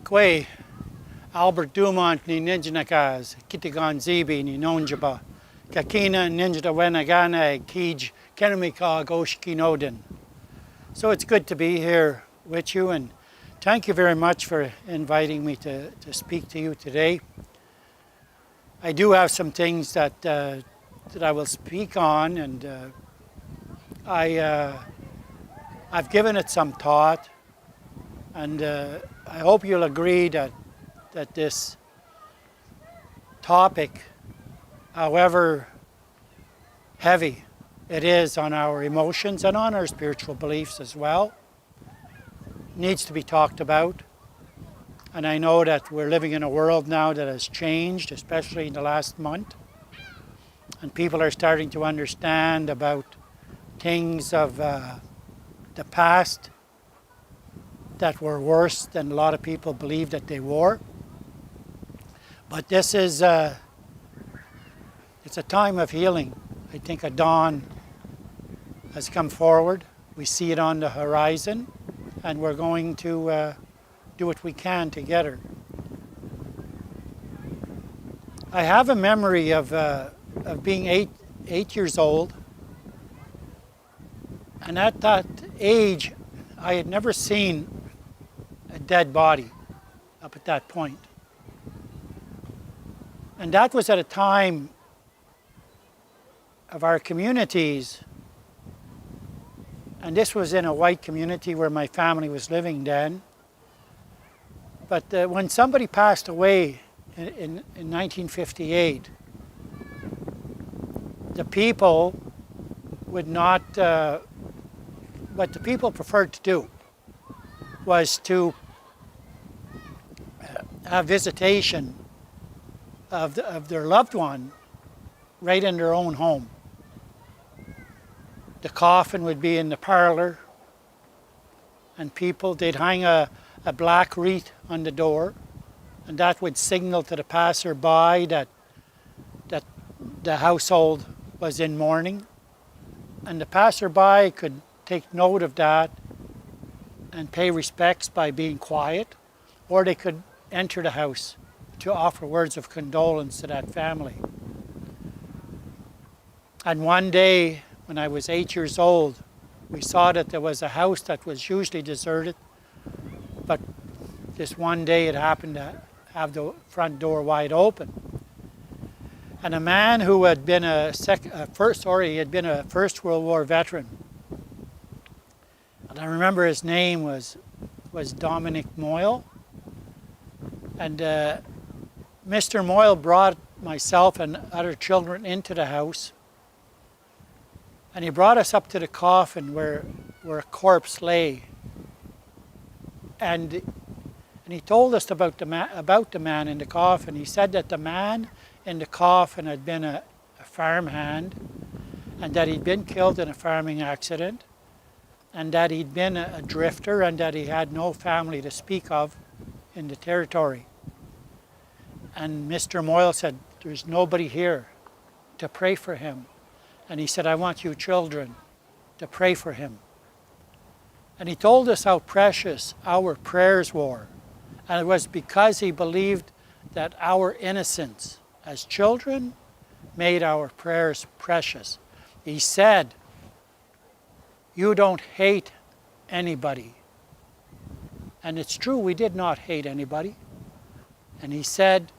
Kwe, Albert Dumont ni ninjanakas, kitigan zibi ni nonjaba, kakina ninjada wenagana kij kenamika goshki nodin. So it's good to be here with you, and thank you very much for inviting me to speak to you today. I do have some things that I will speak on, and I've given it some thought, and I hope you'll agree that this topic, however heavy it is on our emotions and on our spiritual beliefs as well, needs to be talked about. And I know that we're living in a world now that has changed, especially in the last month. And people are starting to understand about things of the past that were worse than a lot of people believe that they were. But this is it's a time of healing. I think a dawn has come forward. We see it on the horizon, and we're going to do what we can together. I have a memory of being eight years old, and at that age, I had never seen a dead body up at that point. And that was at a time of our communities, and this was in a white community where my family was living then. But when somebody passed away in 1958, the people would not, what the people preferred to do was to have visitation of their loved one right in their own home. The coffin would be in the parlor, and they'd hang a black wreath on the door, and that would signal to the passerby that the household was in mourning. And the passerby could take note of that and pay respects by being quiet, or they could enter the house to offer words of condolence to that family. And one day, when I was 8 years old, we saw that there was a house that was usually deserted, but this one day it happened to have the front door wide open. And a man who had been he had been a First World War veteran, and I remember his name was Dominic Moyle. And Mr. Moyle brought myself and other children into the house, and he brought us up to the coffin where a corpse lay. And he told us about the man in the coffin. He said that the man in the coffin had been a farmhand, and that he'd been killed in a farming accident, and that he'd been a drifter, and that he had no family to speak of in the territory. And Mr. Moyle said, "There's nobody here to pray for him." And he said, "I want you children to pray for him." And he told us how precious our prayers were. And it was because he believed that our innocence as children made our prayers precious. He said, "You don't hate anybody." And it's true, we did not hate anybody. And he said,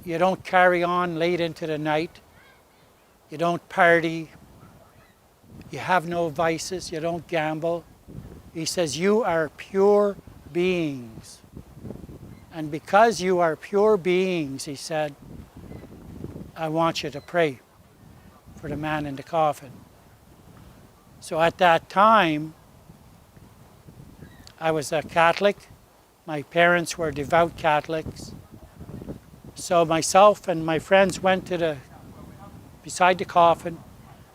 "You don't carry on late into the night. You don't party. You have no vices. You don't gamble." He says, "You are pure beings. And because you are pure beings," he said, "I want you to pray for the man in the coffin." So at that time, I was a Catholic. My parents were devout Catholics. So myself and my friends went beside the coffin,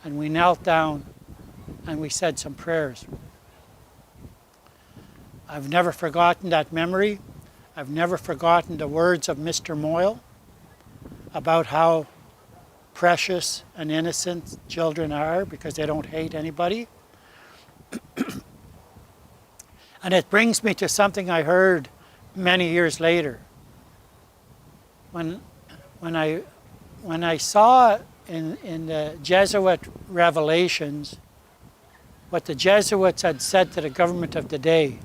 and we knelt down and we said some prayers. I've never forgotten that memory. I've never forgotten the words of Mr. Moyle about how precious and innocent children are because they don't hate anybody. And it brings me to something I heard many years later, when I saw in the Jesuit revelations what the Jesuits had said to the government of the day.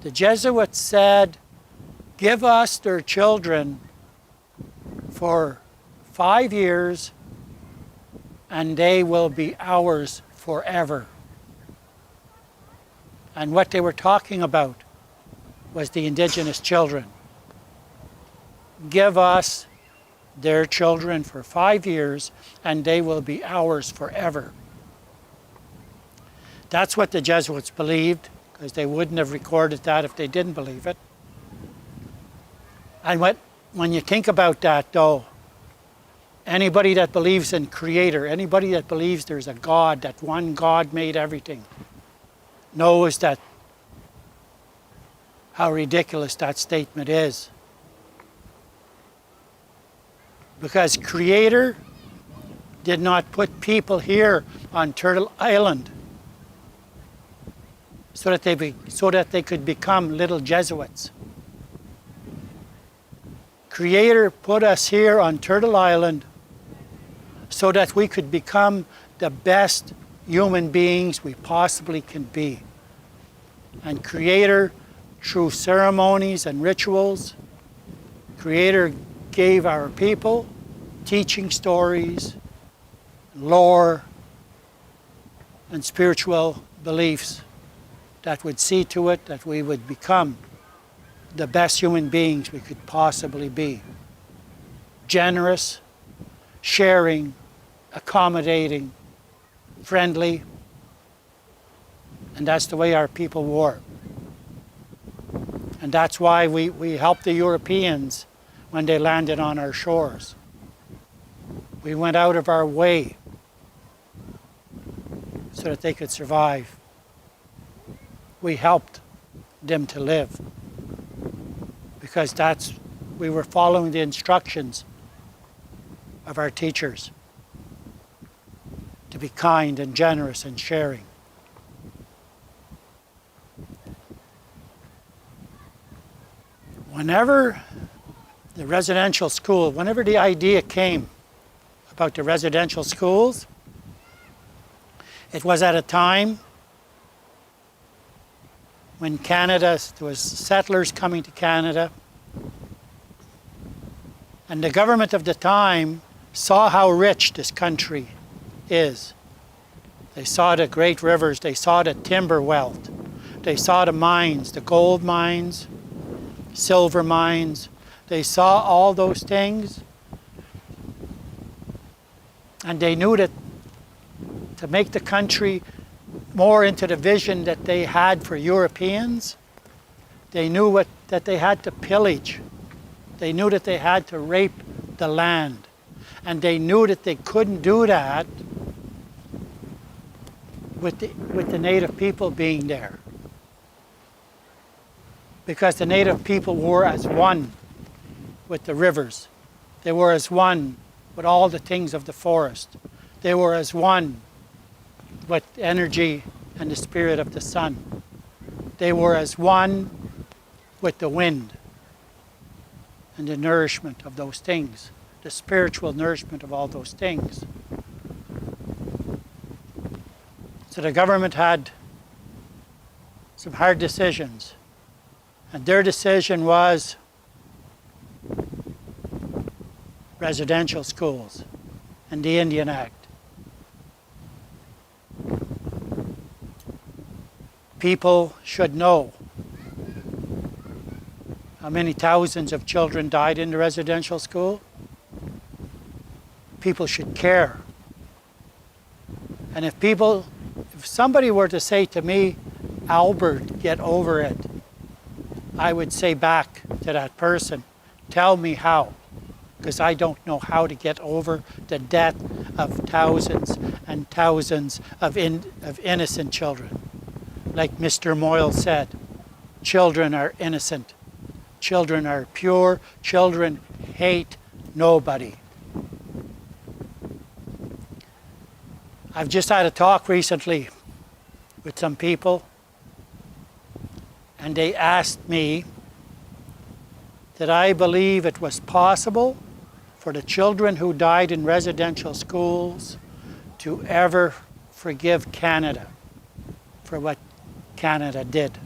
The Jesuits said, give us their children for 5 years and they will be ours forever. And what they were talking about was the indigenous children. Give us their children for 5 years and they will be ours forever. That's what the Jesuits believed, because they wouldn't have recorded that if they didn't believe it. And when you think about that, though, anybody that believes in Creator, anybody that believes there's a God, that one God made everything, knows that how ridiculous that statement is. Because Creator did not put people here on Turtle Island so that they could become little Jesuits. Creator put us here on Turtle Island so that we could become the best human beings we possibly can be. And Creator, through ceremonies and rituals, Creator gave our people teaching stories, lore, and spiritual beliefs that would see to it that we would become the best human beings we could possibly be. Generous, sharing, accommodating, friendly, and that's the way our people were. And that's why we helped the Europeans when they landed on our shores. We went out of our way so that they could survive. We helped them to live because we were following the instructions of our teachers to be kind and generous and sharing. Whenever the residential school, whenever the idea came about the residential schools, it was at a time when Canada, there was settlers coming to Canada, and the government of the time saw how rich this country is. They saw the great rivers, they saw the timber wealth, they saw the mines, the gold mines, silver mines, they saw all those things, and they knew that to make the country more into the vision that they had for Europeans, they knew that they had to pillage. They knew that they had to rape the land. And they knew that they couldn't do that with the native people being there. Because the native people were as one with the rivers. They were as one with all the things of the forest. They were as one with energy and the spirit of the sun. They were as one with the wind and the nourishment of those things, the spiritual nourishment of all those things. So the government had some hard decisions, and their decision was residential schools and the Indian Act. People should know how many thousands of children died in the residential school. People should care. And if somebody were to say to me, Albert, get over it, I would say back to that person, tell me how, because I don't know how to get over the death of thousands and thousands of innocent children. Like Mr. Moyle said, children are innocent. Children are pure. Children hate nobody. I've just had a talk recently with some people, and they asked me that I believe it was possible for the children who died in residential schools to ever forgive Canada for what Canada did.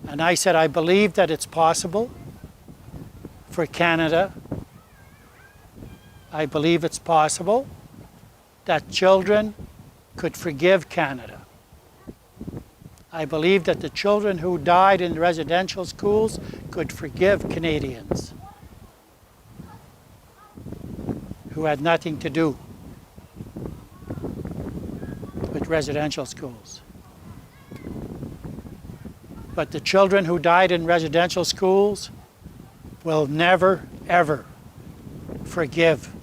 And I said, I believe that it's possible for Canada. I believe it's possible that children could forgive Canada. I believe that the children who died in residential schools could forgive Canadians who had nothing to do with residential schools. But the children who died in residential schools will never, ever forgive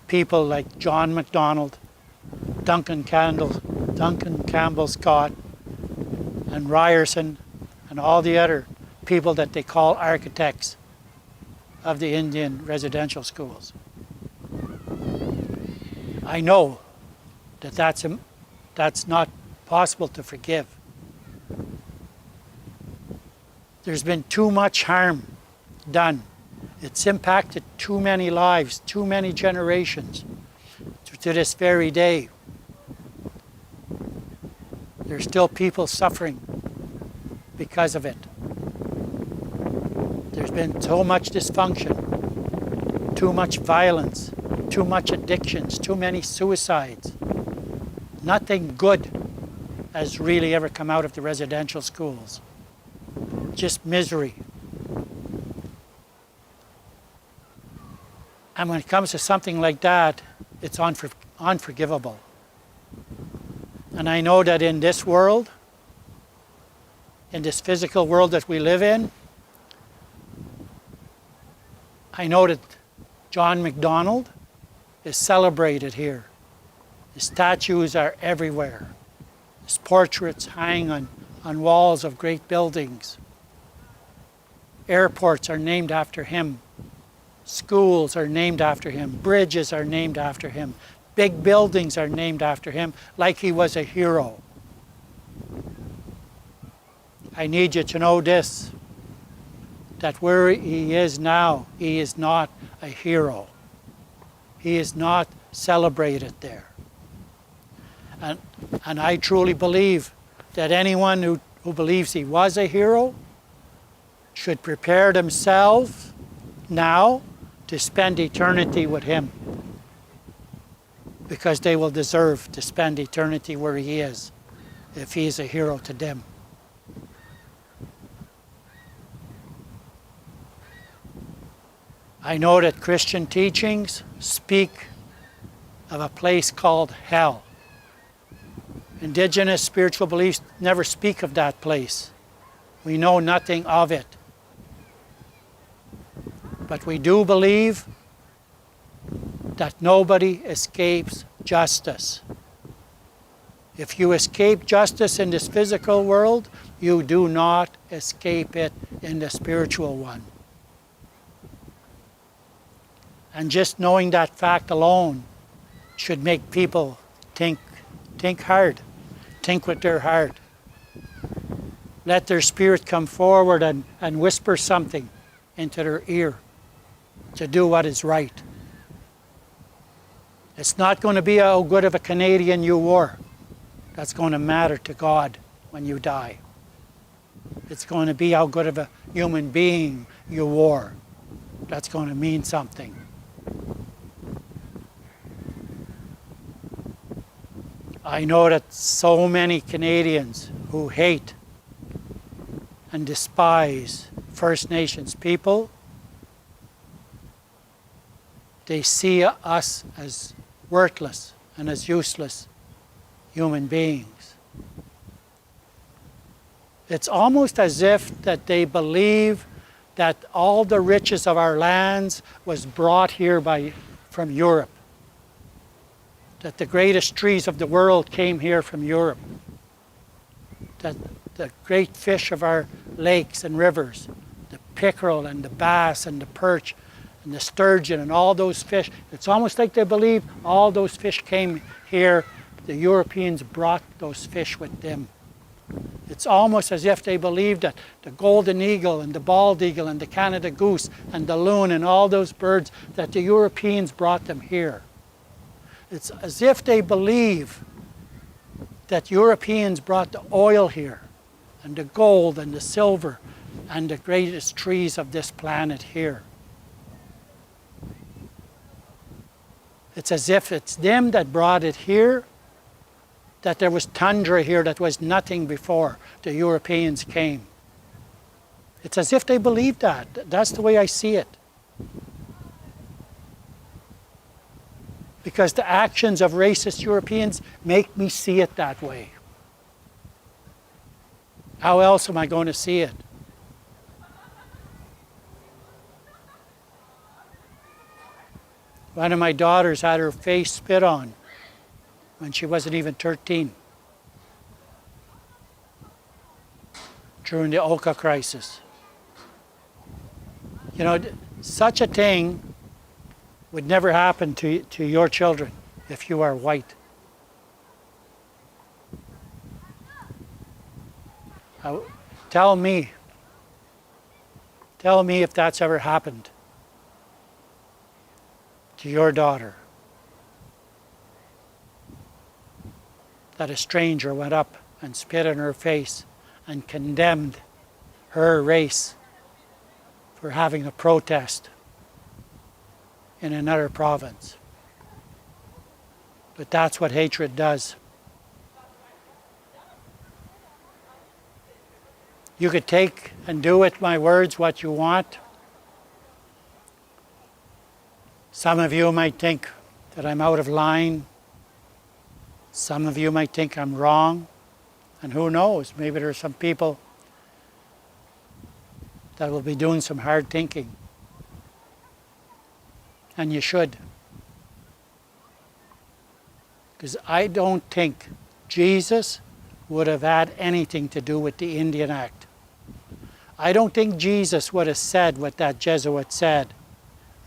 people like John MacDonald, Duncan Campbell Scott, and Ryerson, and all the other people that they call architects of the Indian residential schools. I know that that's not possible to forgive. There's been too much harm done. It's impacted too many lives, too many generations to this very day. There's still people suffering because of it. There's been so much dysfunction, too much violence, too much addictions, too many suicides. Nothing good has really ever come out of the residential schools. Just misery. And when it comes to something like that, it's unforgivable. And I know that in this world, in this physical world that we live in, I know that John MacDonald is celebrated here. His statues are everywhere. His portraits hang on walls of great buildings. Airports are named after him. Schools are named after him. Bridges are named after him. Big buildings are named after him, like he was a hero. I need you to know this, that where he is now, he is not a hero. He is not celebrated there. And I truly believe that anyone who believes he was a hero should prepare themselves now to spend eternity with him, because they will deserve to spend eternity where he is if he is a hero to them. I know that Christian teachings speak of a place called hell. Indigenous spiritual beliefs never speak of that place. We know nothing of it. But we do believe that nobody escapes justice. If you escape justice in this physical world, you do not escape it in the spiritual one. And just knowing that fact alone should make people think hard, think with their heart. Let their spirit come forward and whisper something into their ear to do what is right. It's not going to be how good of a Canadian you were that's going to matter to God when you die. It's going to be how good of a human being you were that's going to mean something. I know that so many Canadians who hate and despise First Nations people, they see us as worthless and as useless human beings. It's almost as if that they believe that all the riches of our lands was brought here from Europe. That the greatest trees of the world came here from Europe. That the great fish of our lakes and rivers, the pickerel and the bass and the perch and the sturgeon and all those fish, it's almost like they believe all those fish came here. The Europeans brought those fish with them. It's almost as if they believed that the golden eagle and the bald eagle and the Canada goose and the loon and all those birds, that the Europeans brought them here. It's as if they believe that Europeans brought the oil here and the gold and the silver and the greatest trees of this planet here. It's as if it's them that brought it here, that there was tundra here that was nothing before the Europeans came. It's as if they believed that. That's the way I see it. Because the actions of racist Europeans make me see it that way. How else am I going to see it? One of my daughters had her face spit on when she wasn't even 13, during the Oka crisis. You know, such a thing would never happen to your children if you are white. Tell me if that's ever happened to your daughter, that a stranger went up and spit in her face and condemned her race for having a protest in another province. But that's what hatred does. You could take and do with my words what you want. Some of you might think that I'm out of line. Some of you might think I'm wrong. And who knows, maybe there are some people that will be doing some hard thinking. And you should. Because I don't think Jesus would have had anything to do with the Indian Act. I don't think Jesus would have said what that Jesuit said.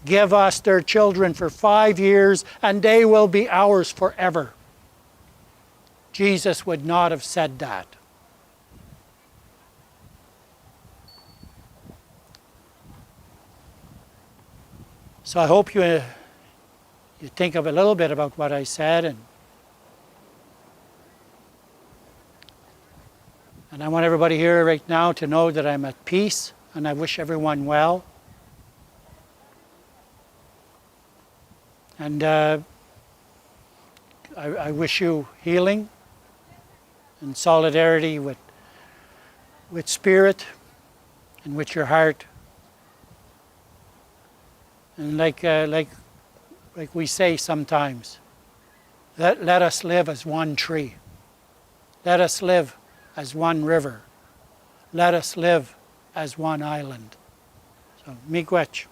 Give us their children for 5 years and they will be ours forever. Jesus would not have said that. So I hope you think of a little bit about what I said, and I want everybody here right now to know that I'm at peace and I wish everyone well. And I wish you healing and solidarity with spirit and with your heart. And like we say sometimes, let us live as one tree. Let us live as one river. Let us live as one island. So, miigwech.